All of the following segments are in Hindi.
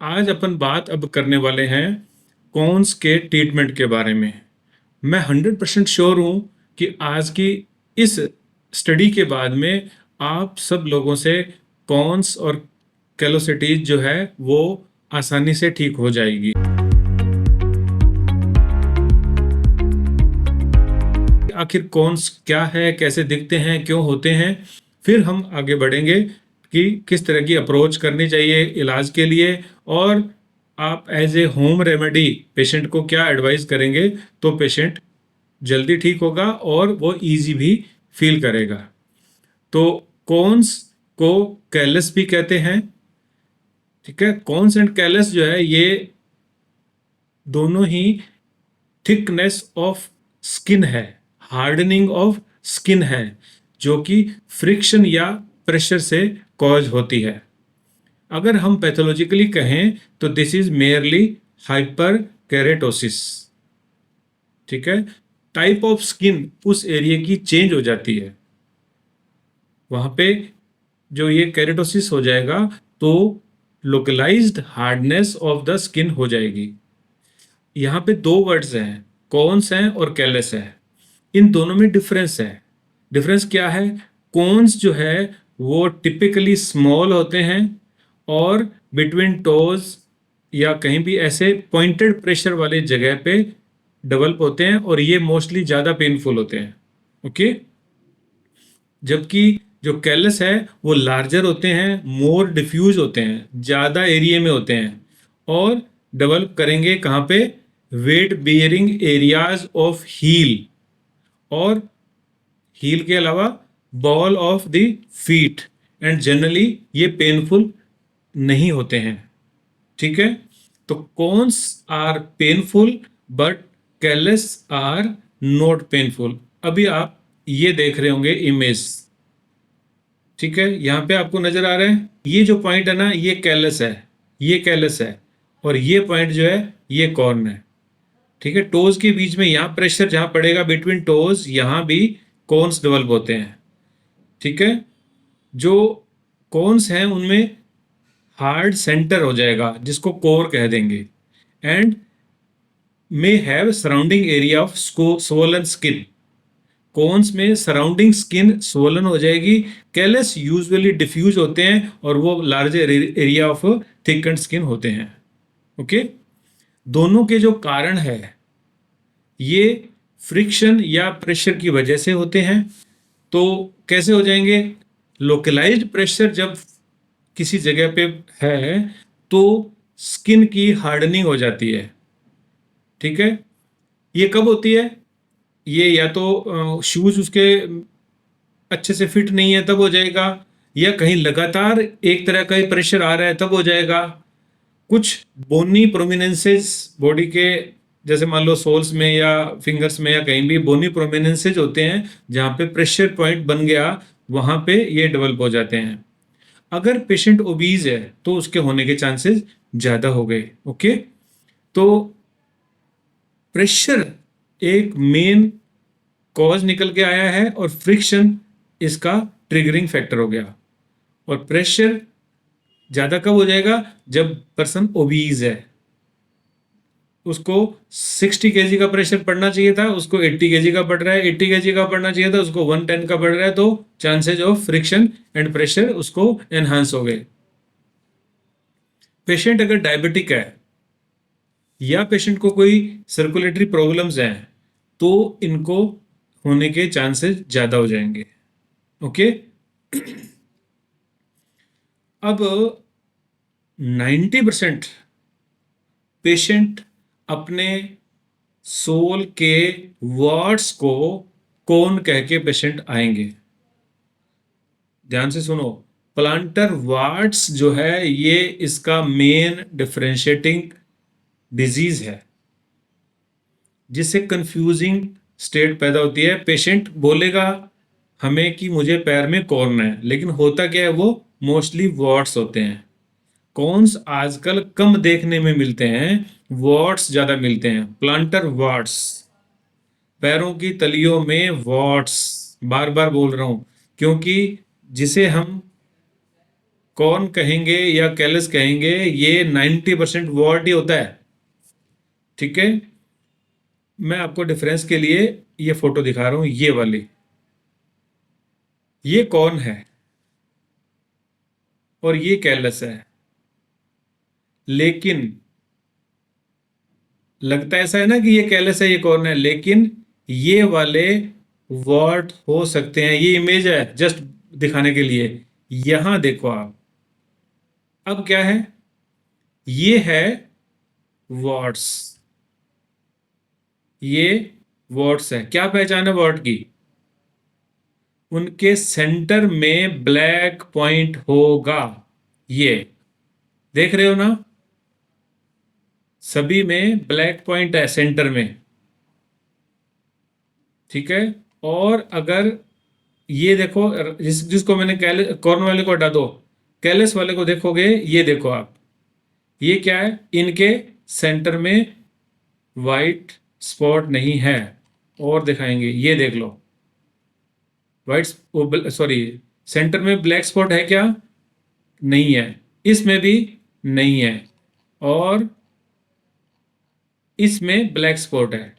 आज अपन बात अब करने वाले हैं कॉन्स के ट्रीटमेंट के बारे में। मैं 100% श्योर हूं कि आज की इस स्टडी के बाद में आप सब लोगों से कॉन्स और कैलोसिटीज जो है वो आसानी से ठीक हो जाएगी। आखिर कॉन्स क्या है, कैसे दिखते हैं, क्यों होते हैं, फिर हम आगे बढ़ेंगे कि किस तरह की अप्रोच करनी चाहिए इलाज के लिए, और आप as a home remedy patient को क्या एडवाइस करेंगे तो पेशेंट जल्दी ठीक होगा और वो इजी भी फील करेगा। तो कॉन्स को कैलस भी कहते हैं। ठीक है, कॉन्स एंड कैलस जो है ये दोनों ही थिकनेस ऑफ स्किन है, हार्डनिंग ऑफ स्किन है, जो कि फ्रिक्शन या प्रेशर से कॉज होती है। अगर हम पैथोलॉजिकली कहें तो this is merely hyper keratosis. ठीक है, टाइप ऑफ स्किन उस एरिया की चेंज हो जाती है, वहां पे जो ये केरेटोसिस हो जाएगा तो localised hardness of the skin हो जाएगी। यहाँ पे दो वर्ड्स हैं, कॉन्स हैं और कैलस है। इन दोनों में डिफरेंस है। डिफरेंस क्या है? कॉन्स जो है वो टिपिकली स्मॉल होते हैं और बिटवीन टोज या कहीं भी ऐसे पॉइंटेड प्रेशर वाले जगह पे डेवलप होते हैं और ये मोस्टली ज़्यादा पेनफुल होते हैं। ओके, जबकि जो कैलस है वो लार्जर होते हैं, मोर डिफ्यूज होते हैं, ज़्यादा एरिया में होते हैं और डेवलप करेंगे कहाँ पे? Weight bearing areas of heel और हील के अलावा ball of the feet, and generally ये पेनफुल नहीं होते हैं। ठीक है, तो corns are painful but callus are not painful. अभी आप ये देख रहे होंगे इमेज। ठीक है, यहां पे आपको नजर आ रहा है ये जो पॉइंट है ना, ये कैलस है, ये कैलस है, और ये पॉइंट जो है ये कॉर्न है। ठीक है, टोज के बीच में यहाँ प्रेशर जहां पड़ेगा बिटवीन टोज, यहां भी कॉन्स डेवलप होते हैं। ठीक है, जो कॉन्स हैं उनमें हार्ड सेंटर हो जाएगा जिसको कोर कह देंगे, and may have surrounding area of swollen skin. Cons में सराउंडिंग स्किन स्वोलन हो जाएगी। कैलस यूजुअली डिफ्यूज होते हैं और वो लार्जर एरिया ऑफ थिकन्ड स्किन होते हैं। ओके, दोनों के जो कारण है ये फ्रिक्शन या प्रेशर की वजह से होते हैं। तो कैसे हो जाएंगे? लोकलाइज्ड प्रेशर जब किसी जगह पे है तो स्किन की हार्डनिंग हो जाती है। ठीक है, ये कब होती है? ये या तो शूज उसके अच्छे से फिट नहीं है तब हो जाएगा, या कहीं लगातार एक तरह का ही प्रेशर आ रहा है तब हो जाएगा। कुछ बोनी प्रोमिनेंसेस बॉडी के, जैसे मान लो सोल्स में या फिंगर्स में या कहीं भी बोनी प्रोमिनेंसेज होते हैं जहां पे प्रेशर पॉइंट बन गया, वहां पे ये डेवलप हो जाते हैं। अगर पेशेंट ओबीज है तो उसके होने के चांसेस ज्यादा हो गए। ओके, तो प्रेशर एक मेन कॉज निकल के आया है और फ्रिक्शन इसका ट्रिगरिंग फैक्टर हो गया। और प्रेशर ज्यादा कब हो जाएगा? जब पर्सन ओबीज है। उसको 60 केजी का प्रेशर पड़ना चाहिए था, उसको 80 केजी का पड़ रहा है, 80 केजी का पड़ना चाहिए था, उसको 110 का पड़ रहा है, तो chances of friction and pressure उसको एनहांस हो गए। पेशेंट अगर डायबिटिक है या पेशेंट को कोई सर्कुलेटरी प्रॉब्लम्स हैं तो इनको होने के चांसेस ज्यादा हो जाएंगे। ओके, अब 90% पेशेंट अपने सोल के वार्ड्स को कौन कह के पेशेंट आएंगे। ध्यान से सुनो, प्लांटर वार्ड्स जो है ये इसका मेन डिफरेंशिएटिंग डिजीज है, जिससे कंफ्यूजिंग स्टेट पैदा होती है। पेशेंट बोलेगा हमें कि मुझे पैर में कॉर्न है, लेकिन होता क्या है, वो मोस्टली वार्ड्स होते हैं। कॉन्स आजकल कम देखने में मिलते हैं, वार्ड्स ज्यादा मिलते हैं। प्लांटर वार्ड्स, पैरों की तलियों में वार्ड्स, बार बार बोल रहा हूं क्योंकि जिसे हम कौन कहेंगे या कैलस कहेंगे, ये 90% वॉट ही होता है। ठीक है, मैं आपको डिफरेंस के लिए ये फोटो दिखा रहा हूं, ये वाली, ये कौन है और ये कैलस है। लेकिन लगता ऐसा है ना कि ये कैलस है ये कौन है, लेकिन ये वाले वॉट हो सकते हैं। ये इमेज है जस्ट दिखाने के लिए। यहां देखो आप, अब क्या है, ये है वॉट्स, ये वॉट्स है। क्या पहचान है वॉट की? उनके सेंटर में ब्लैक पॉइंट होगा। ये देख रहे हो ना, सभी में ब्लैक पॉइंट है सेंटर में। ठीक है, और अगर ये देखो, जिसको मैंने कॉर्न वाले को हटा दो, कैलस वाले को देखोगे, ये देखो आप, ये क्या है, इनके सेंटर में वाइट स्पॉट नहीं है। और दिखाएंगे, ये देख लो, वाइट, सॉरी, सेंटर में ब्लैक स्पॉट है क्या? नहीं है। इसमें भी नहीं है, और इसमें ब्लैक स्पॉट है।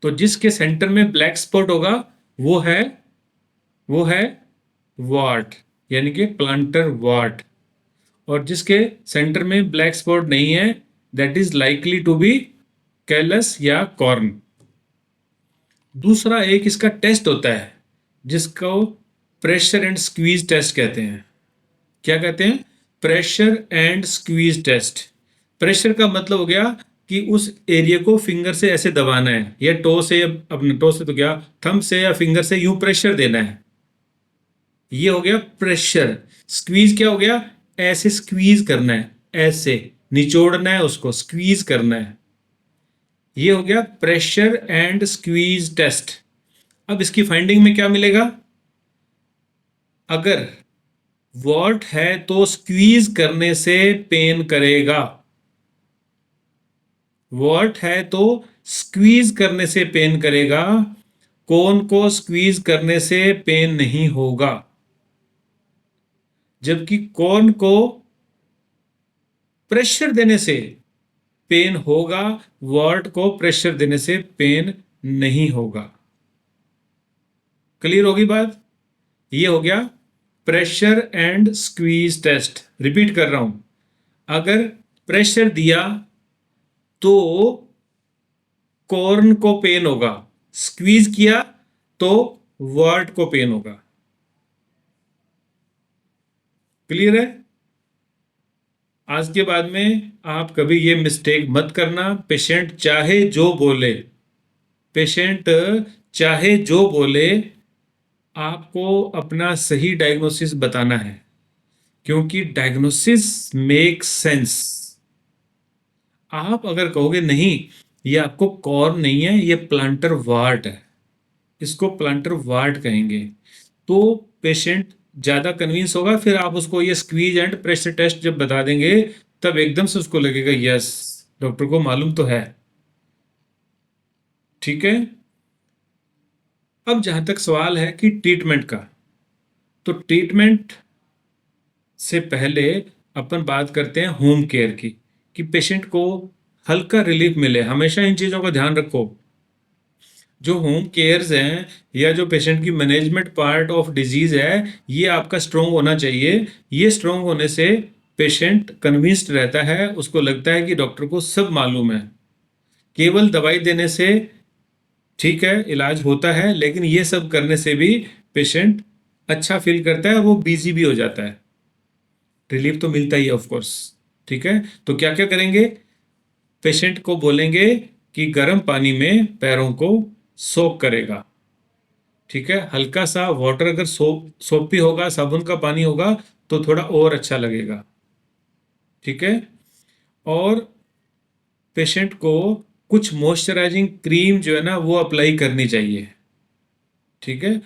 तो जिसके सेंटर में ब्लैक स्पॉट होगा वो है वाट, यानी कि प्लांटर वाट। और जिसके सेंटर में ब्लैक स्पॉट नहीं है, that is likely to be callus या कॉर्न। दूसरा एक इसका टेस्ट होता है जिसको प्रेशर एंड स्क्वीज टेस्ट कहते हैं। क्या कहते हैं? Pressure and squeeze test. Pressure का मतलब हो गया कि उस एरिया को फिंगर से ऐसे दबाना है, या टो से, या अपने टो से तो क्या, थंब से या फिंगर से यूं प्रेशर देना है। ये हो गया प्रेशर। स्क्वीज क्या हो गया? ऐसे स्क्वीज करना है, ऐसे निचोड़ना है उसको, स्क्वीज करना है। ये हो गया प्रेशर एंड स्क्वीज टेस्ट। अब इसकी फाइंडिंग में क्या मिलेगा? अगर वॉट है तो स्क्वीज करने से पेन करेगा, वॉट है तो स्क्वीज करने से पेन करेगा, कोन को स्क्वीज करने से पेन नहीं होगा। जबकि कोन को प्रेशर देने से पेन होगा, वॉट को प्रेशर देने से पेन नहीं होगा। क्लियर होगी बात? ये हो गया pressure and squeeze test. Repeat कर रहा हूं, अगर प्रेशर दिया तो कॉर्न को पेन होगा, स्क्वीज किया तो वर्ड को पेन होगा। क्लियर है? आज के बाद में आप कभी ये मिस्टेक मत करना। पेशेंट चाहे जो बोले, पेशेंट चाहे जो बोले, आपको अपना सही डायग्नोसिस बताना है, क्योंकि डायग्नोसिस मेक सेंस। आप अगर कहोगे नहीं ये आपको कॉर्न नहीं है, ये प्लांटर वार्ट है, इसको प्लांटर वार्ट कहेंगे, तो पेशेंट ज़्यादा कन्विंस होगा। फिर आप उसको ये स्क्वीज एंड प्रेशर टेस्ट जब बता देंगे, तब एकदम से उसको लगेगा यस, डॉक्टर को मालूम तो है। ठीक है, अब जहां तक सवाल है कि ट्रीटमेंट का, तो ट्रीटमेंट से पहले अपन बात करते हैं होम केयर की, कि पेशेंट को हल्का रिलीफ मिले। हमेशा इन चीज़ों का ध्यान रखो। जो होम केयर्स हैं या जो पेशेंट की मैनेजमेंट पार्ट ऑफ डिजीज़ है, ये आपका स्ट्रोंग होना चाहिए। ये स्ट्रोंग होने से पेशेंट कन्विंस्ड रहता है, उसको लगता है कि डॉक्टर को सब मालूम है। केवल दवाई देने से ठीक है इलाज होता है, लेकिन ये सब करने से भी पेशेंट अच्छा फील करता है, वो बिजी भी हो जाता है। रिलीफ तो मिलता ही है ऑफ कोर्स। ठीक है, तो क्या क्या करेंगे? पेशेंट को बोलेंगे कि गर्म पानी में पैरों को सोक करेगा। ठीक है, हल्का सा वाटर, अगर सोप भी होगा, साबुन का पानी होगा, तो थोड़ा और अच्छा लगेगा। ठीक है, और पेशेंट को कुछ मॉइस्चराइजिंग क्रीम जो है ना वो अप्लाई करनी चाहिए। ठीक है,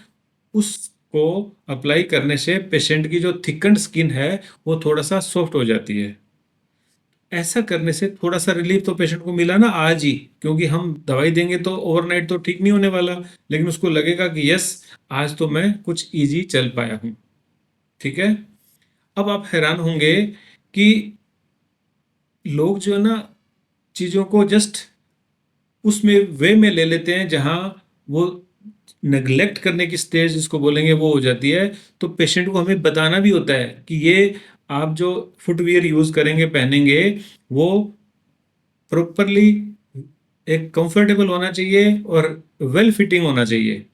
उसको अप्लाई करने से पेशेंट की जो थिकन्ड स्किन है वो थोड़ा सा सॉफ्ट हो जाती है। ऐसा करने से थोड़ा सा रिलीफ तो पेशेंट को मिला ना आज ही, क्योंकि हम दवाई देंगे तो ओवरनाइट तो ठीक नहीं होने वाला, लेकिन उसको लगेगा कि यस आज तो मैं कुछ इजी चल पाया हूँ। ठीक है, अब आप हैरान होंगे कि लोग जो है ना चीज़ों को जस्ट उसमें वे में ले लेते हैं जहां वो नेग्लेक्ट करने की स्टेज जिसको बोलेंगे वो हो जाती है। तो पेशेंट को हमें बताना भी होता है कि ये आप जो फुटवियर यूज करेंगे पहनेंगे वो प्रॉपरली एक कंफर्टेबल होना चाहिए और वेल फिटिंग होना चाहिए।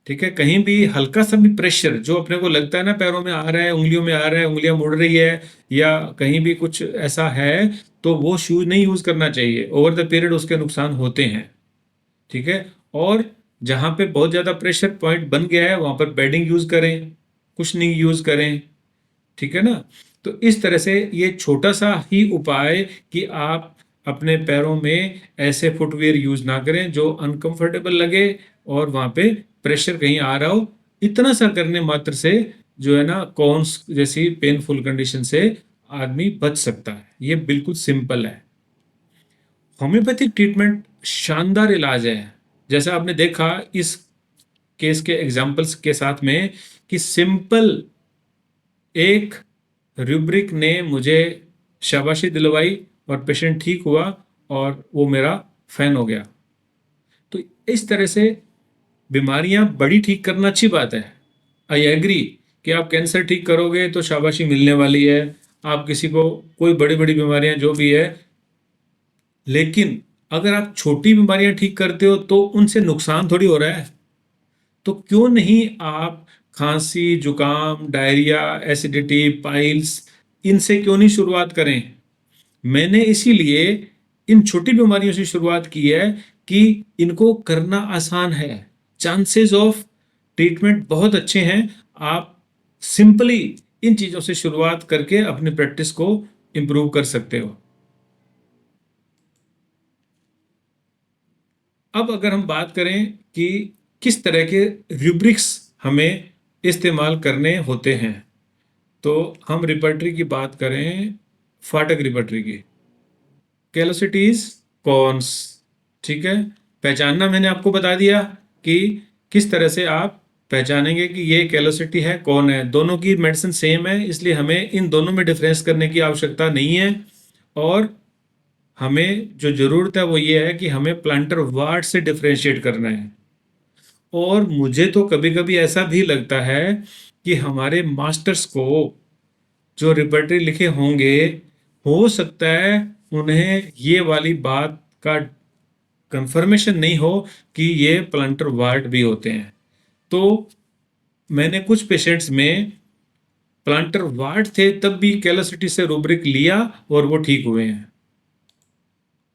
ठीक है, कहीं भी हल्का सा भी प्रेशर जो अपने को लगता है ना पैरों में आ रहा है, उंगलियों में आ रहा है, उंगलियां मुड़ रही है या कहीं भी कुछ ऐसा है, तो वो शूज नहीं यूज करना चाहिए। ओवर द पीरियड उसके नुकसान होते हैं। ठीक है, और जहां पे बहुत ज्यादा प्रेशर पॉइंट बन गया है वहां पर बेडिंग यूज करें, कुशनिंग यूज करें। ठीक है ना। तो इस तरह से ये छोटा सा ही उपाय कि आप अपने पैरों में ऐसे फुटवियर यूज ना करें जो अनकंफर्टेबल लगे और वहां पे प्रेशर कहीं आ रहा हो, इतना सा करने मात्र से जो है ना कॉन्स जैसी पेनफुल कंडीशन से आदमी बच सकता है। ये बिल्कुल सिंपल है। होम्योपैथिक ट्रीटमेंट शानदार इलाज है। जैसा आपने देखा इस केस के एग्जाम्पल्स के साथ में कि सिंपल एक रूब्रिक ने मुझे शाबाशी दिलवाई और पेशेंट ठीक हुआ और वो मेरा फैन हो गया। तो इस तरह से बीमारियां बड़ी ठीक करना अच्छी बात है। आई एग्री कि आप कैंसर ठीक करोगे तो शाबाशी मिलने वाली है। आप किसी को कोई बड़ी बड़ी बीमारियां जो भी है, लेकिन अगर आप छोटी बीमारियां ठीक करते हो तो उनसे नुकसान थोड़ी हो रहा है। तो क्यों नहीं आप खांसी, जुकाम, डायरिया, एसिडिटी, पाइल्स, इनसे क्यों नहीं शुरुआत करें। मैंने इसीलिए इन छोटी बीमारियों से शुरुआत की है कि इनको करना आसान है, चांसेस ऑफ ट्रीटमेंट बहुत अच्छे हैं। आप सिंपली इन चीजों से शुरुआत करके अपनी प्रैक्टिस को इंप्रूव कर सकते हो। अब अगर हम बात करें कि किस तरह के रूब्रिक्स हमें इस्तेमाल करने होते हैं, तो हम रिपर्टरी की बात करें, फाटक रिपर्टरी की, कैलोसिटीज, कॉन्स। ठीक है, पहचानना मैंने आपको बता दिया कि किस तरह से आप पहचानेंगे कि ये कैलोसिटी है कौन है। दोनों की मेडिसिन सेम है, इसलिए हमें इन दोनों में डिफरेंस करने की आवश्यकता नहीं है। और हमें जो जरूरत है वो ये है कि हमें प्लांटर वार्ड से डिफरेंशिएट करना है। और मुझे तो कभी कभी ऐसा भी लगता है कि हमारे मास्टर्स को जो रिपर्टरी लिखे होंगे, हो सकता है उन्हें ये वाली बात का कंफर्मेशन नहीं हो कि ये प्लांटर वार्ड भी होते हैं। तो मैंने कुछ पेशेंट्स में प्लांटर वार्ड थे तब भी कैलोसिटी से रूब्रिक लिया और वो ठीक हुए हैं।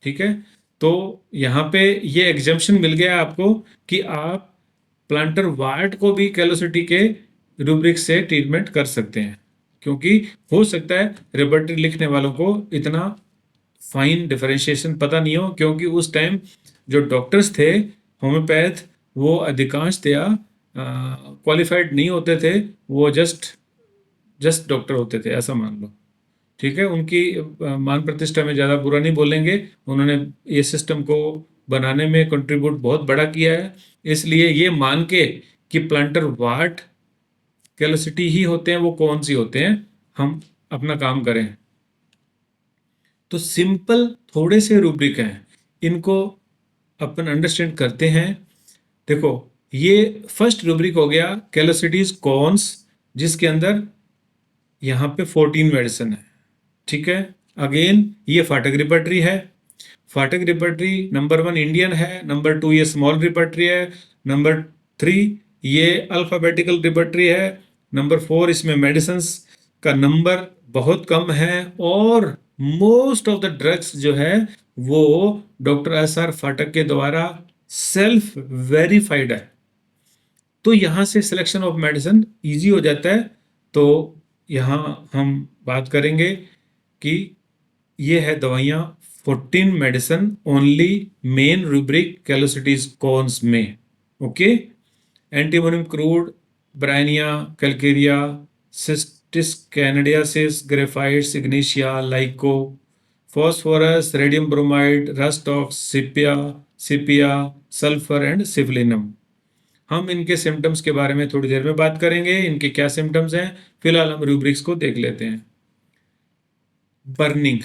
ठीक है, तो यहाँ पे ये एग्जाम्पशन मिल गया आपको कि आप प्लांटर वार्ड को भी कैलोसिटी के रूब्रिक से ट्रीटमेंट कर सकते हैं। क्योंकि हो सकता है रिपर्टरी लिखने वालों को इतना फाइन डिफरेंशिएशन पता नहीं हो, क्योंकि उस टाइम जो डॉक्टर्स थे होम्योपैथ वो अधिकांशतया क्वालिफाइड नहीं होते थे, वो जस्ट जस्ट डॉक्टर होते थे, ऐसा मान लो। ठीक है, उनकी मान प्रतिष्ठा में ज़्यादा बुरा नहीं बोलेंगे। उन्होंने ये सिस्टम को बनाने में कंट्रीब्यूट बहुत बड़ा किया है। इसलिए ये मान के कि प्लांटर वाट कैलोसिटी ही होते हैं, वो कौन सी होते हैं, हम अपना काम करें। तो सिंपल थोड़े से रूब्रिक हैं, इनको अपन अंडरस्टैंड करते हैं। देखो, ये फर्स्ट रूब्रिक हो गया कैलोसिटीज कॉन्स, जिसके अंदर यहाँ पे 14 मेडिसिन है। ठीक है, अगेन ये फाटक रिपर्टरी है। फाटक रिपर्टरी नंबर 1 इंडियन है, नंबर 2 ये स्मॉल रिपर्टरी है, नंबर 3 ये अल्फाबेटिकल रिपर्टरी है, नंबर 4 इसमें मेडिसिन का नंबर बहुत कम है, और मोस्ट ऑफ द ड्रग्स जो है वो डॉक्टर एस आर फाटक के द्वारा सेल्फ वेरीफाइड है। तो यहाँ से सिलेक्शन ऑफ मेडिसिन इजी हो जाता है। तो यहाँ हम बात करेंगे कि ये है दवाइयाँ 14 medicine only main rubric callosities corns में। Okay, antimonium crude, bryonia, calcarea, cistus canadensis, graphites, ignatia, lyco, phosphorus, radium bromide, rhus ऑफ सिपिया, सल्फर एंड सिवलिनम। हम इनके सिम्टम्स के बारे में थोड़ी देर में बात करेंगे, इनके क्या सिम्टम्स हैं। फिलहाल हम रूब्रिक्स को देख लेते हैं। Burning,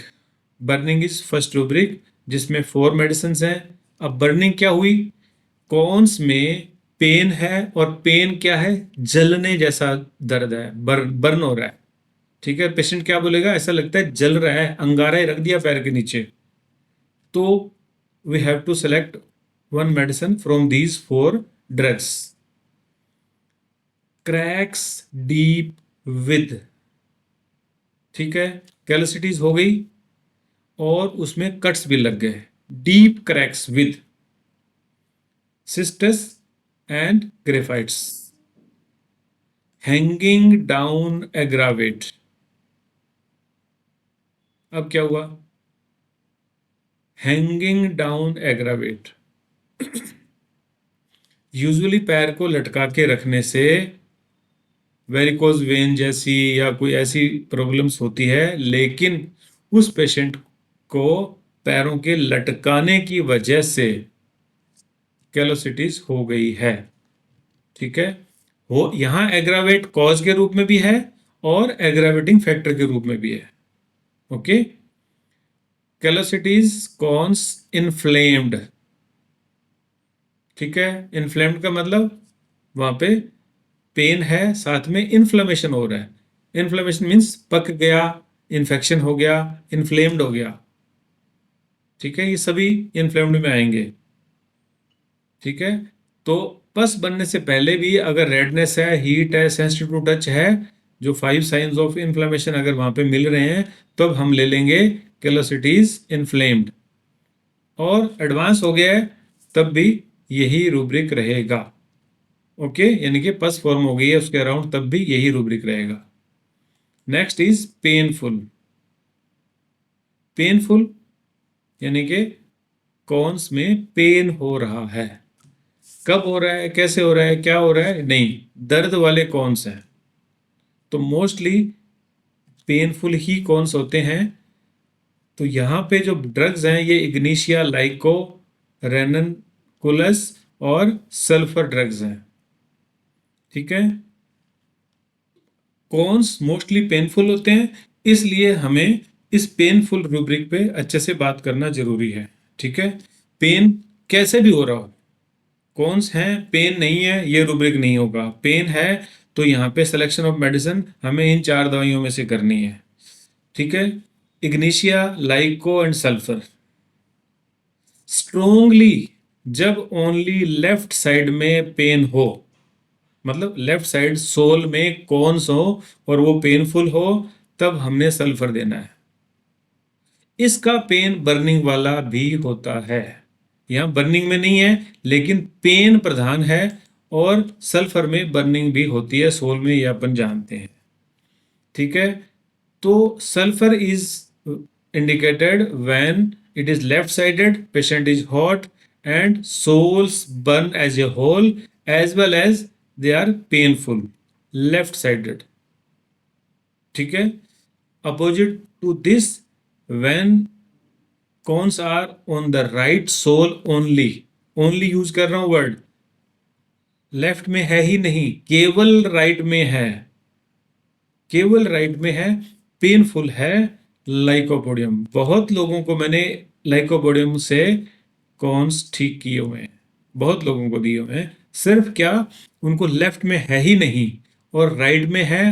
burning is first rubric, जिसमें 4 मेडिसिन हैं। अब बर्निंग क्या हुई, कॉन्स में पेन है, और पेन क्या है, जलने जैसा दर्द है, बर्न हो रहा है। ठीक है, पेशेंट क्या बोलेगा, ऐसा लगता है जल रहा है, अंगारा ही रख दिया पैर के नीचे। तो we have to select one medicine from these 4 drugs. Cracks deep with, ठीक है, कैलोसिटीज हो गई और उसमें कट्स भी लग गए, deep cracks with cistus and graphites. Hanging down aggravate, अब क्या हुआ, हैंगिंग डाउन एग्रावेट, यूजुअली पैर को लटका के रखने से वेरिकोज वेन जैसी या कोई ऐसी प्रॉब्लम्स होती है, लेकिन उस पेशेंट को पैरों के लटकाने की वजह से कैलोसिटीज हो गई है। ठीक है, वो यहां एग्रावेट कॉज के रूप में भी है और एग्रावेटिंग फैक्टर के रूप में भी है। ओके, कैलोसिटीज कॉन्स इन्फ्लेम्ड, ठीक है, इन्फ्लेम्ड का मतलब वहां पे पेन है, साथ में इन्फ्लेमेशन हो रहा है। इन्फ्लेमेशन मीन्स पक गया, इन्फेक्शन हो गया, इन्फ्लेम्ड हो गया। ठीक है, ये सभी इन्फ्लेम्ड में आएंगे। ठीक है, तो पस बनने से पहले भी अगर रेडनेस है, हीट है, सेंसिटिव टू टच है, जो 5 साइंस ऑफ इन्फ्लेमेशन अगर वहां पे मिल रहे हैं, तब हम ले लेंगे कैलोसिटीज इन्फ्लेम्ड। और एडवांस हो गया है तब भी यही रूब्रिक रहेगा। ओके, यानी कि पस फॉर्म हो गई है उसके अराउंड, तब भी यही रूब्रिक रहेगा। Next is painful. पेनफुल यानी कि कॉन्स में पेन हो रहा है। कब हो रहा है, कैसे हो रहा है, क्या हो रहा है, नहीं, दर्द वाले कॉन्स हैं तो मोस्टली पेनफुल ही कॉन्स होते हैं। तो यहाँ पे जो ड्रग्स हैं ये इग्निशिया, लाइको, रेननकुलस और सल्फर ड्रग्स हैं। ठीक है, कॉन्स मोस्टली पेनफुल होते हैं, इसलिए हमें इस पेनफुल रूब्रिक पे अच्छे से बात करना जरूरी है। ठीक है, पेन कैसे भी हो रहा हो, कॉन्स हैं, पेन नहीं है, ये रूब्रिक नहीं होगा। पेन है तो यहाँ पे सिलेक्शन ऑफ मेडिसिन हमें इन 4 दवाइयों में से करनी है। ठीक है, इग्निशिया, लाइको एंड सल्फर। स्ट्रोंगली जब ओनली लेफ्ट साइड में पेन हो, मतलब लेफ्ट साइड सोल में कॉन्स हो और वो पेनफुल हो, तब हमने सल्फर देना है। इसका पेन बर्निंग वाला भी होता है, यहाँ बर्निंग में नहीं है लेकिन पेन प्रधान है, और सल्फर में बर्निंग भी होती है सोल में, ये अपन जानते हैं। ठीक है, तो sulphur is indicated when it is left sided, patient is hot and soles burn as a whole as well as they are painful, left sided. ठीक है, opposite to this, when corns are on the right sole only, only use कर रहा हूं वर्ड, लेफ्ट में है ही नहीं, केवल राइट में है, केवल राइट में है, पेनफुल है, लाइकोपोडियम। बहुत लोगों को मैंने लाइकोपोडियम से कॉन्स ठीक किए हुए हैं, बहुत लोगों को दिए हुए हैं। सिर्फ क्या, उनको लेफ्ट में है ही नहीं और राइट में है,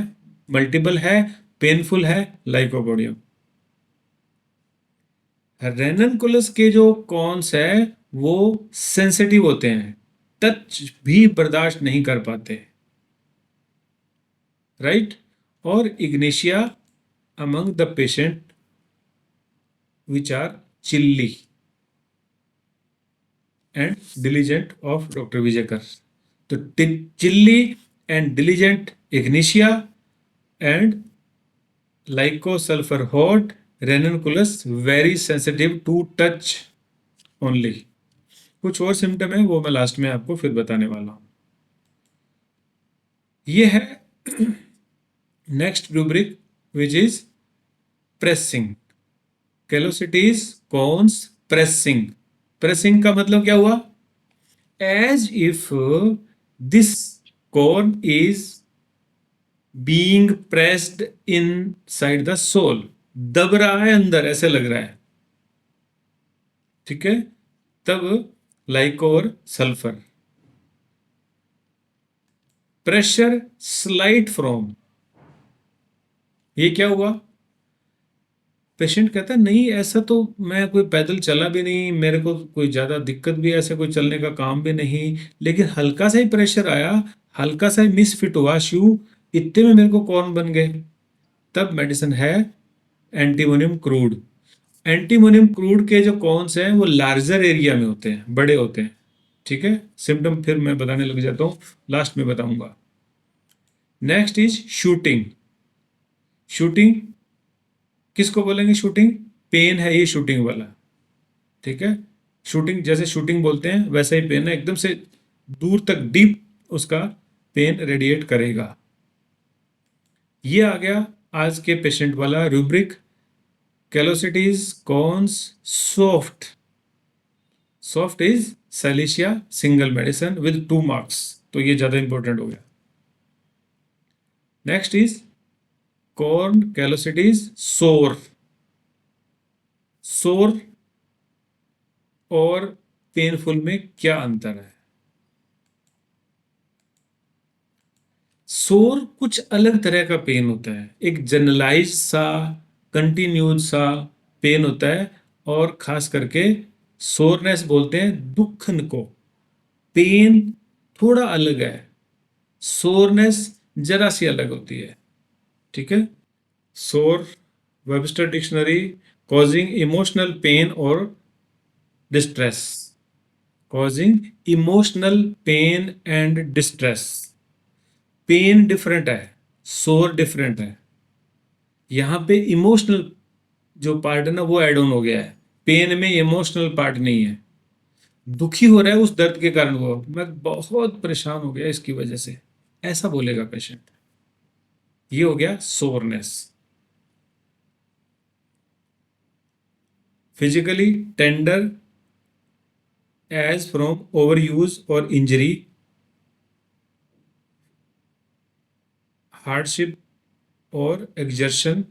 मल्टीपल है, पेनफुल है, लाइकोपोडियम। रेननकुलस के जो कॉन्स है वो सेंसिटिव होते हैं, टच भी बर्दाश्त नहीं कर पाते, राइट। और ignatia among the patient which are chilly and diligent of doctor Vijayakar. तो chilly and diligent ignatia and lyco sulphur hot, ranunculus very sensitive to touch only. कुछ और सिम्टम है वो मैं लास्ट में आपको फिर बताने वाला हूं। ये है next rubric which is pressing. Callosities corns pressing. Pressing का मतलब क्या हुआ, as if this corn is being pressed inside the sole, दब रहा है अंदर, ऐसे लग रहा है। ठीक है, तब लाइक और सल्फर। प्रेशर स्लाइड फ्रॉम, ये क्या हुआ? पेशेंट कहता है नहीं ऐसा तो मैं कोई पैदल चला भी नहीं, मेरे को कोई ज़्यादा दिक्कत भी ऐसे कोई चलने का काम भी नहीं, लेकिन हल्का सा ही प्रेशर आया, हल्का सा ही मिसफिट हुआ शू, इतने में मेरे को कॉर्न बन गए। तब मेडिसिन है एंटीमोनियम क्रूड। एंटीमोनियम क्रूड के जो कॉर्न्स हैं वो लार्जर एरिया में होते हैं, बड़े होते हैं। ठीक है, सिम्टम फिर मैं बताने लग जाता हूँ, लास्ट में बताऊंगा। Next is shooting. शूटिंग किसको बोलेंगे? शूटिंग पेन है ये शूटिंग वाला। ठीक है, शूटिंग जैसे शूटिंग बोलते हैं वैसा ही पेन है, एकदम से दूर तक डीप उसका पेन रेडिएट करेगा। ये आ गया आज के पेशेंट वाला rubric. Callosities corns soft, soft is silicea single medicine with 2 marks, तो ये ज्यादा इंपॉर्टेंट हो गया। नेक्स्ट इज कॉर्न कैलोसिटीज सोर। सोर और पेनफुल में क्या अंतर है? सोर कुछ अलग तरह का पेन होता है, एक जनरलाइज सा कंटिन्यूड सा पेन होता है, और खास करके सोरनेस बोलते हैं दुखन को। पेन थोड़ा अलग है, सोरनेस जरा सी अलग होती है। ठीक है, sore Webster dictionary, causing emotional pain और distress. Causing emotional pain and distress. Pain different है, सोर डिफरेंट है। यहाँ पे इमोशनल जो पार्ट है ना वो एड ऑन हो गया है, पेन में इमोशनल पार्ट नहीं है। दुखी हो रहा है उस दर्द के कारण, वो मैं बहुत परेशान हो गया इसकी वजह से, ऐसा बोलेगा पेशेंट। ये हो गया soreness. Physically tender as from over use और इंजरी, हार्डशिप और एक्सर्शन,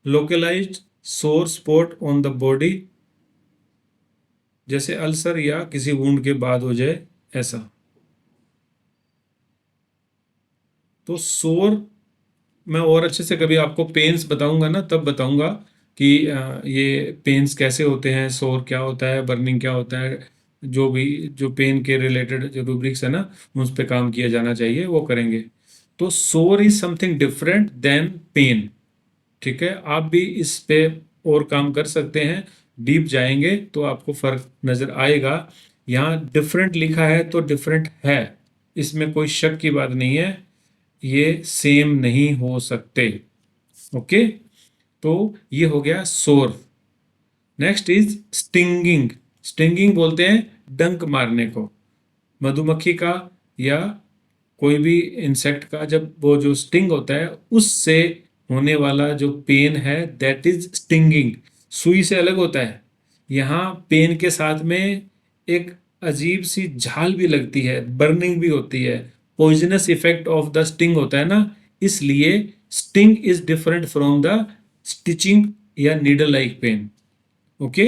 लोकलाइज्ड सोर स्पॉट ऑन द बॉडी, जैसे अल्सर या किसी वुंड के बाद हो जाए ऐसा। तो सोर मैं और अच्छे से कभी आपको पेन्स बताऊंगा ना, तब बताऊंगा कि ये पेन्स कैसे होते हैं, सोर क्या होता है, बर्निंग क्या होता है, जो भी जो पेन के रिलेटेड जो रूब्रिक्स है ना उस पर काम किया जाना चाहिए, वो करेंगे। तो sore is something different than pain. ठीक है, आप भी इस पे और काम कर सकते हैं, डीप जाएंगे तो आपको फर्क नजर आएगा। यहाँ डिफरेंट लिखा है तो डिफरेंट है, इसमें कोई शक की बात नहीं है, ये सेम नहीं हो सकते। ओके, तो ये हो गया सोर। Next is stinging. स्टिंगिंग बोलते हैं डंक मारने को। मधुमक्खी का या कोई भी इंसेक्ट का जब वो जो स्टिंग होता है उससे होने वाला जो पेन है दैट इज स्टिंगिंग। सुई से अलग होता है, यहाँ पेन के साथ में एक अजीब सी झाल भी लगती है, बर्निंग भी होती है, poisonous effect of the sting होता है ना, इसलिए sting is different from the stitching या नीडल लाइक पेन। ओके,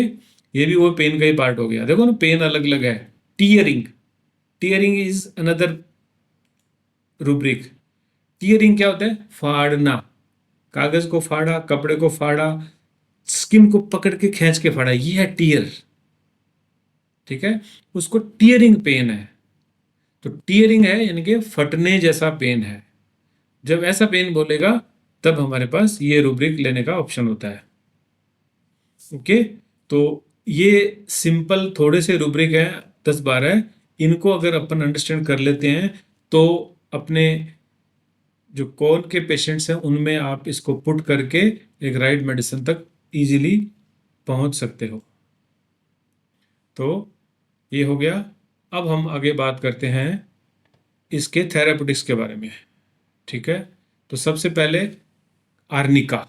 ये भी वो पेन का ही पार्ट हो गया। देखो ना, पेन अलग अलग है। Tearing, tearing is another rubric. Tearing क्या होता है? फाड़ना, कागज को फाड़ा, कपड़े को फाड़ा, स्किन को पकड़ के खींच के फाड़ा, ये है टीयर। ठीक है, उसको टीयरिंग पेन है। तो टीयरिंग है यानी कि फटने जैसा पेन है। जब ऐसा पेन बोलेगा तब हमारे पास ये रूब्रिक लेने का ऑप्शन होता है। ओके, तो ये सिंपल थोड़े से रूब्रिक हैं, 10-12। इनको अगर अपन अंडरस्टैंड कर लेते हैं तो अपने जो कॉल के पेशेंट्स हैं उनमें आप इसको पुट करके एक राइट मेडिसिन तक इजीली पहुंच सकते हो। तो ये हो गया। अब हम आगे बात करते हैं इसके थेरापेटिक्स के बारे में। ठीक है, तो सबसे पहले आर्निका।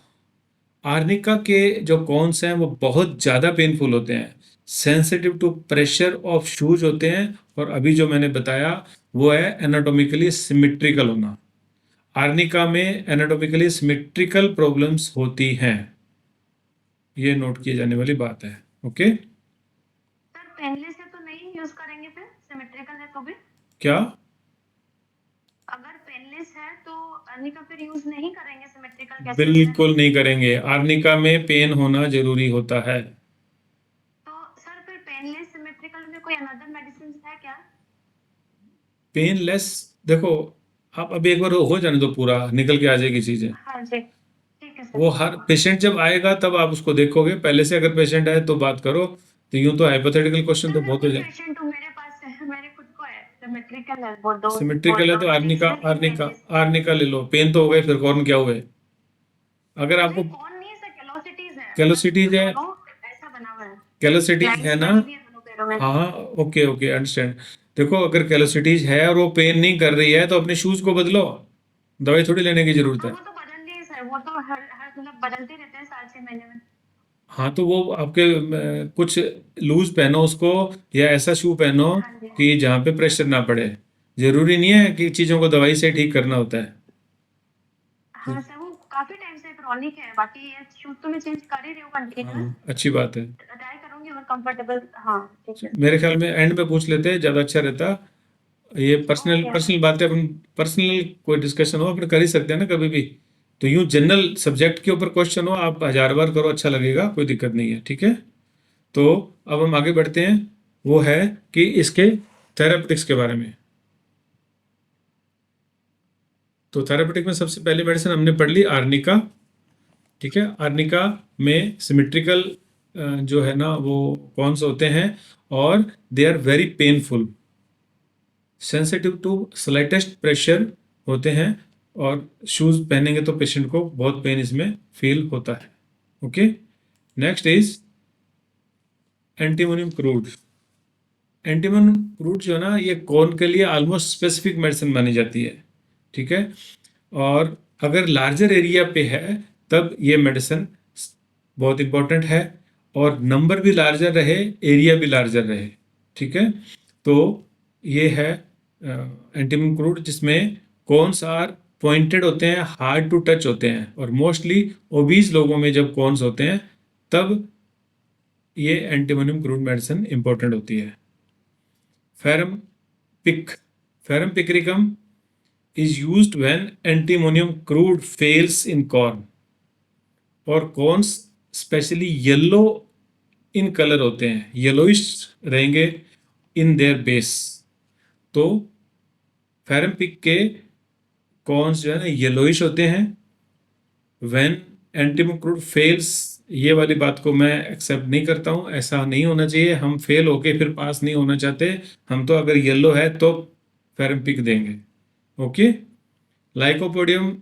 आर्निका के जो कॉन्स हैं वो बहुत ज़्यादा पेनफुल होते हैं, sensitive to pressure of shoes होते हैं, और अभी जो मैंने बताया वो है एनाटॉमिकली सिमेट्रिकल होना। आर्निका में एनाटॉमिकली सिमेट्रिकल प्रॉब्लम्स होती हैं, ये नोट किए जाने वाली बात है। ओके, सर पेनलेस है तो नहीं यूज करेंगे, फिर सिमेट्रिकल है तो भी? क्या? अगर पेनलेस है तो अर्निका फिर यूज नहीं करेंगे, सिमेट्रिकल कैसे होता है? बिल्कुल नहीं करेंगे, आर्निका में पेन होना जरूरी होता है। तो सर फिर पेनलेस सिमेट्रिकल में कोई अनदर मेडिसिन है क्या? पेनलेस, देखो आप अभी एक बार हो जाने दो, पूरा निकल के आ जाएगी चीजें। हाँ जी, ठीक है सर। वो हर पेशेंट जब आएगा तब आप उसको देखोगे, पहले से अगर पेशेंट आए तो बात करो, तो यूं तो हाइपोथेटिकल क्वेश्चन सर तो मैं बहुत हो खुद जाए। पेशेंट हूँ, मेरे पास है, मेरे खुद को है, सिमेट्रिकल है, बोल दो सिमेट्रिकल बोल है दो तो आर्निका, रीजन इन आर्निका, पेनलेस। आर्निका ले लो। पेन तो हो गए, फिर कॉर्न क्या हुए? अगर आपको नहीं कौन नहीं है सर, कैलोसिटीज है, मतलब कैलोसिटीज है, दोनों ऐसा बना हुआ है, कैलोसिटीज लाइंस है ना? बनी हुई है दोनों पैरों में। हाँ हाँ, ओके ओके, अंडरस्टैंड। देखो अगर कैलोसिटीज है और वो पेन नहीं कर रही है तो अपने शूज को बदलो, दवाई थोड़ी लेने की जरूरत हाँ है। वो तो बदलते हैं सर, वो तो हर हर मतलब बदलते रहते हैं साल 6 महीने में। हाँ तो वो आपके कुछ लूज पहनो उसको, या ऐसा शू पहनो हाँ जी। कि जहाँ पे प्रेशर ना पड़े। जरूरी नहीं है कि चीज़ों को दवाई से ठीक करना होता है। हाँ सर, वो काफी टाइम से क्रॉनिक है, बाकी ये शूज तो मैं चेंज कर ही रही हूँ कंटिन्यूअस, हाँ, अच्छी बात है। ट्राई करूंगी और कंफर्टेबल। हाँ ठीक है। मेरे ख्याल में एंड में पूछ लेते ज़्यादा अच्छा रहता। ये पर्सनल ओके पर्सनल बातें अपन, पर्सनल कोई डिस्कशन हो अपन कर ही सकते हैं ना कभी भी। तो यूं जनरल सब्जेक्ट के ऊपर क्वेश्चन हो, आप 1000 बार करो, अच्छा लगेगा, कोई दिक्कत नहीं है, ठीक है। तो अब हम आगे बढ़ते हैं, वो है कि इसके थेरापेटिक्स के बारे में। तो थेरापेटिक में सबसे पहली मेडिसिन हमने पढ़ ली आर्निका, ठीक है। आर्निका में सिमेट्रिकल जो है ना वो कौन से होते हैं, और they are very painful, sensitive to slightest pressure होते हैं, और शूज पहनेंगे तो पेशेंट को बहुत पेन इसमें फील होता है। Okay, next is antimonium crude. Antimonium crude जो है ना, ये कौन के लिए ऑलमोस्ट स्पेसिफिक मेडिसिन मानी जाती है, ठीक है। और अगर लार्जर एरिया पे है तब ये मेडिसिन बहुत इंपॉर्टेंट है, और नंबर भी लार्जर रहे, एरिया भी लार्जर रहे, ठीक है। तो ये है एंटीमोनियम क्रूड, जिसमें कॉन्स आर पॉइंटेड होते हैं, हार्ड टू टच होते हैं, और मोस्टली ओबीज लोगों में जब कॉन्स होते हैं तब ये एंटीमोनियम क्रूड मेडिसिन इंपॉर्टेंट होती है। Ferrum pic, ferrum picricum is used when antimonium crude fails in corn, और corns specially yellow in colour होते हैं, येलोइश रहेंगे इन देयर बेस। तो फेरम पिक के कॉर्न्स जो है ना येलोइश होते हैं व्हेन एंटीमोनियम क्रूड फेल्स। ये वाली बात को मैं एक्सेप्ट नहीं करता हूँ, ऐसा नहीं होना चाहिए। हम फेल होके फिर पास नहीं होना चाहते, हम तो अगर येलो है तो फेरम पिक देंगे। ओके, लाइकोपोडियम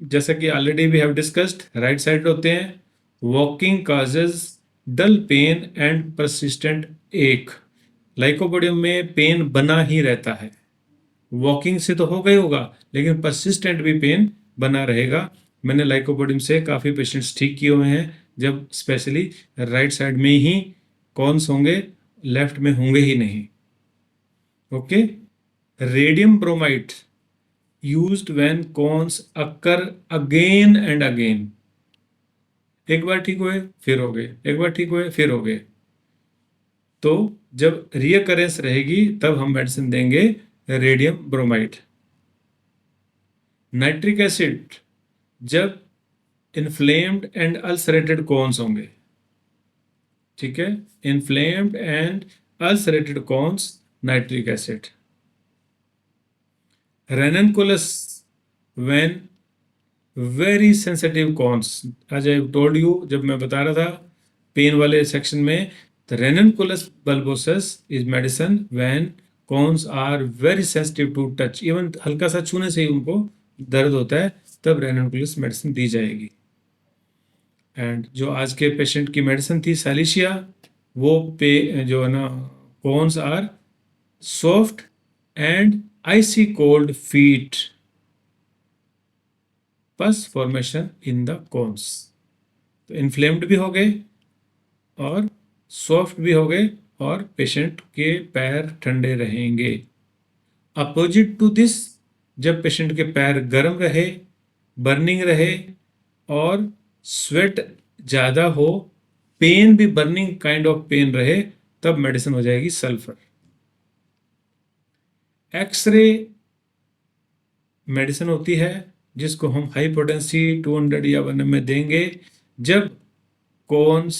जैसा कि already we have discussed right side होते हैं। Walking causes dull pain and persistent ache. Lycopodium में पेन बना ही रहता है, वॉकिंग से तो हो गई होगा लेकिन परसिस्टेंट भी पेन बना रहेगा। मैंने लाइकोपोडियम से काफ़ी पेशेंट्स ठीक किए हुए हैं, जब स्पेशली राइट साइड में ही कॉन्स होंगे, लेफ्ट में होंगे ही नहीं। Okay, radium bromide used when cones occur again and again। एक बार ठीक हुए फिर हो गए, एक बार ठीक हुए फिर हो गए। तो जब रियकरेंस रहेगी तब हम मेडिसिन देंगे रेडियम ब्रोमाइड। नाइट्रिक एसिड जब इन्फ्लेम्ड एंड अल्सरेटेड कॉन्स होंगे, ठीक है, inflamed and ulcerated corns, nitric acid. Ranunculus when very sensitive corns, as I told you जब मैं बता रहा था पेन वाले सेक्शन में, the ranunculus bulbosus is medicine when corns are very sensitive to touch, even हल्का सा छूने से ही उनको दर्द होता है, तब रेननकुलस मेडिसिन दी जाएगी। एंड जो आज के पेशेंट की मेडिसिन थी सैलिशिया, वो पे जो है ना corns are soft and icy cold feet, pus formation in the corns. तो इन्फ्लेम्ड भी हो गए और सॉफ्ट भी हो गए और पेशेंट के पैर ठंडे रहेंगे। अपोजिट टू दिस, जब पेशेंट के पैर गर्म रहे, बर्निंग रहे और स्वेट ज़्यादा हो, पेन भी बर्निंग काइंड ऑफ पेन रहे, तब मेडिसिन हो जाएगी सल्फर। एक्सरे मेडिसिन होती है जिसको हम हाई पोटेंसी 200 या 1 में देंगे जब कोन्स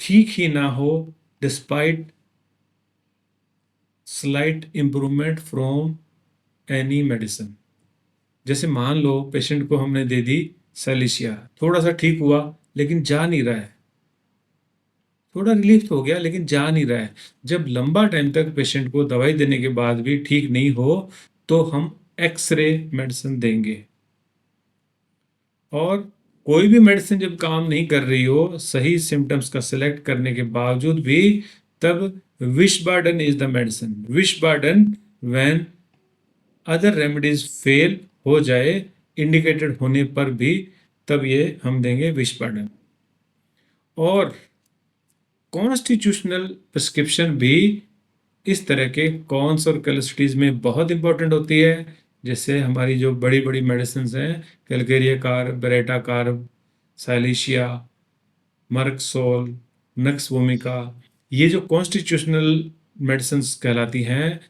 ठीक ही ना हो, despite slight improvement from any medicine. जैसे मान लो पेशेंट को हमने दे दी सैलिसिया, थोड़ा सा ठीक हुआ लेकिन जा नहीं रहा है, थोड़ा रिलीफ तो हो गया लेकिन जा नहीं रहा है। जब लंबा टाइम तक पेशेंट को दवाई देने के बाद भी ठीक नहीं हो तो हम एक्सरे मेडिसिन देंगे। और कोई भी मेडिसिन जब काम नहीं कर रही हो सही सिम्टम्स का सिलेक्ट करने के बावजूद भी, तब Wiesbaden is the medicine. Wiesbaden when other remedies fail हो जाए इंडिकेटेड होने पर भी, तब ये हम देंगे विशबार्डन। और कॉन्स्टिट्यूशनल प्रिस्क्रिप्शन भी इस तरह के कॉन्स और कैलेसिटीज में बहुत इंपॉर्टेंट होती है। जैसे हमारी जो बड़ी बड़ी मेडिसिन हैं, Calcarea carb, Beretta carb, silicea, Merc Sol, nux vomica, ये जो कॉन्स्टिट्यूशनल मेडिसिन कहलाती हैं,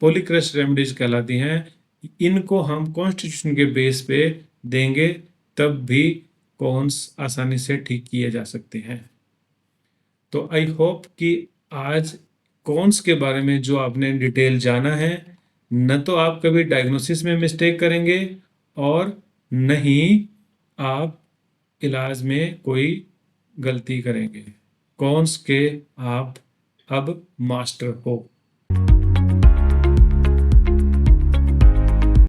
पॉलीक्रश रेमेडीज कहलाती हैं, इनको हम कॉन्स्टिट्यूशन के बेस पे देंगे तब भी कॉन्स आसानी से ठीक किए जा सकते हैं। तो आई होप कि आज कॉन्स के बारे में जो आपने डिटेल जाना है, न तो आप कभी डायग्नोसिस में मिस्टेक करेंगे और न ही आप इलाज में कोई गलती करेंगे। कॉन्स के आप अब मास्टर हो।